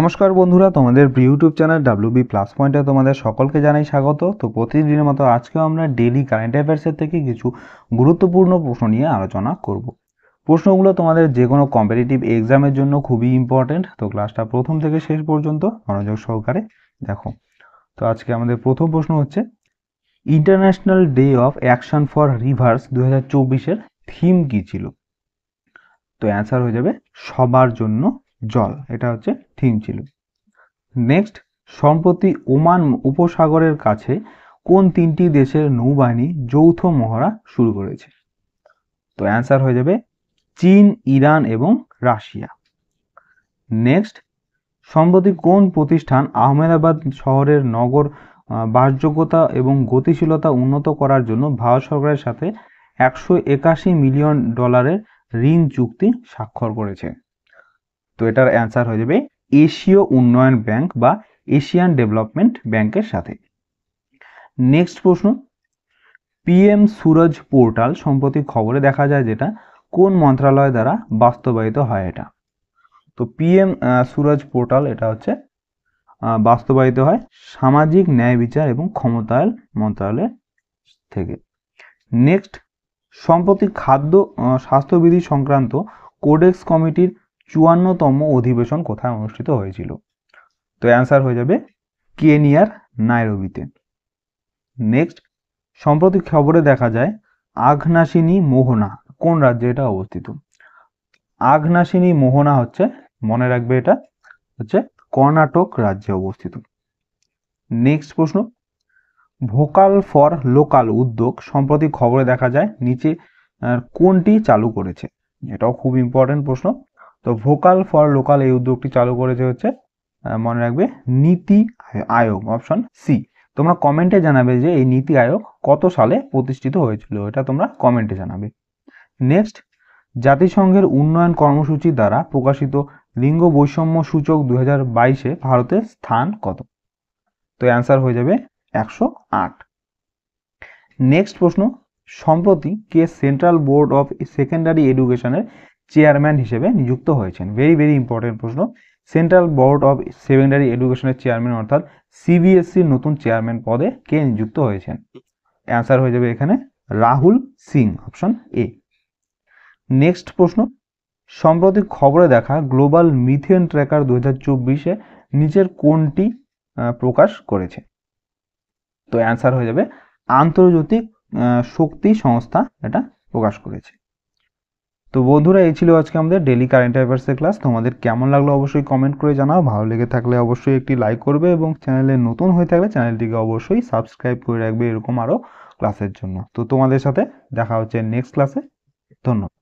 নমস্কার বন্ধুরা, তোমাদের ইউটিউব চ্যানেল ডাব্লিউবি প্লাস পয়েন্টে তোমাদের সকলকে জানাই স্বাগত। তো প্রতিদিনের মতো আজকেও আমরা ডেইলি কারেন্ট অ্যাফেয়ার্সের থেকে কিছু গুরুত্বপূর্ণ প্রশ্ন নিয়ে আলোচনা করব। প্রশ্নগুলো তোমাদের যে কোনো কম্পিটিটিভ এক্সামের জন্য খুবই ইম্পর্টেন্ট। তো ক্লাসটা প্রথম থেকে শেষ পর্যন্ত মনোযোগ সহকারে দেখো। তো আজকে আমাদের প্রথম প্রশ্ন হচ্ছে, international day of action for rivers 2024-এর থিম কী ছিল? তো অ্যান্সার হয়ে যাবে সবার জন্য জল, এটা হচ্ছে থিম ছিল। নেক্সট, সম্প্রতি ওমান উপসাগরের কাছে কোন তিনটি দেশের নৌবাহিনী যৌথ মহড়া শুরু করেছে? তো অ্যান্সার হয়ে যাবে চীন, ইরান এবং রাশিয়া। নেক্সট, সম্প্রতি কোন প্রতিষ্ঠান আহমেদাবাদ শহরের নগর বাসযোগ্যতা এবং গতিশীলতা উন্নত করার জন্য ভারত সরকারের সাথে $181 মিলিয়ন ঋণ চুক্তি স্বাক্ষর করেছে? তো এটার অ্যান্সার হয়ে যাবে এশীয় উন্নয়ন ব্যাংক বা এশিয়ান ডেভেলপমেন্ট ব্যাংকের সাথে। নেক্সট প্রশ্ন, পিএম সুরজ পোর্টাল সম্প্রতি খবরে দেখা যায় যেটা কোন মন্ত্রণালয় দ্বারা বাস্তবায়িত হয় এটা? তো পিএম সুরজ পোর্টাল এটা হচ্ছে বাস্তবায়িত হয় সামাজিক ন্যায় বিচার এবং ক্ষমতায়ন মন্ত্রণালয় থেকে। নেক্সট, সম্প্রতি খাদ্য স্বাস্থ্যবিধি সংক্রান্ত কোডেক্স কমিটির 54তম অধিবেশন কোথায় অনুষ্ঠিত হয়েছিল? তো অ্যান্সার হয়ে যাবে কেনিয়ার নাইরোবিতে। নেক্সট, সম্প্রতি খবরে দেখা যায় আঘনাসিনী মোহনা কোন রাজ্যে এটা অবস্থিত? আঘনাসিনী মোহনা হচ্ছে, মনে রাখবে, এটা হচ্ছে কর্ণাটক রাজ্যে অবস্থিত। নেক্সট প্রশ্ন, ভোকাল ফর লোকাল উদ্যোগ সম্প্রতি খবরে দেখা যায় নিচে কোনটি চালু করেছে? এটাও খুব ইম্পর্টেন্ট প্রশ্ন। তো ভোকাল ফর লোকাল এই উদ্যোগটি চালু করেছে হচ্ছে, মনে রাখবে, নীতি আয়োগ, অপশন সি। তোমরা কমেন্টে জানাবে যে এই নীতি আয়োগ কত সালে প্রতিষ্ঠিত হয়েছিল, এটা তোমরা কমেন্টে জানাবে। নেক্সট, জাতিসংঘের উন্নয়ন কর্মসূচি দ্বারা প্রকাশিত লিঙ্গ বৈষম্য সূচক 2022-এ ভারতের স্থান কত? তো অ্যান্সার হয়ে যাবে 108। নেক্সট প্রশ্ন, সম্প্রতি কে সেন্ট্রাল বোর্ড অফ সেকেন্ডারি এডুকেশনের চেয়ারম্যান হিসেবে নিযুক্ত হয়েছেন? ভেরি ভেরি ইম্পর্টেন্ট প্রশ্ন। সেন্ট্রাল বোর্ড অফ সেকেন্ডারি এডুকেশনের চেয়ারম্যান অর্থাৎ সিবিএসসির নতুন চেয়ারম্যান পদে কে নিযুক্ত হয়েছেন? অ্যান্সার হয়ে যাবে এখানে Rahul Singh, option A. Next প্রশ্ন, সম্প্রতি খবরে দেখা গ্লোবাল মিথেন ট্র্যাকার 2024-এ নিচের কোনটি প্রকাশ করেছে? তো অ্যান্সার হয়ে যাবে আন্তর্জাতিক শক্তি সংস্থা এটা প্রকাশ করেছে। তো বন্ধুরা, এই ছিল আজকে আমাদের ডেইলি কারেন্ট অ্যাফেয়ার্সের ক্লাস। তোমাদের কেমন লাগলো অবশ্যই কমেন্ট করে জানাও। ভালো লেগে থাকলে অবশ্যই একটি লাইক করবে এবং চ্যানেলে নতুন হয়ে থাকলে চ্যানেলটিকে অবশ্যই সাবস্ক্রাইব করে রাখবে এরকম আরও ক্লাসের জন্য। তো তোমাদের সাথে দেখা হচ্ছে নেক্সট ক্লাসে। ধন্যবাদ।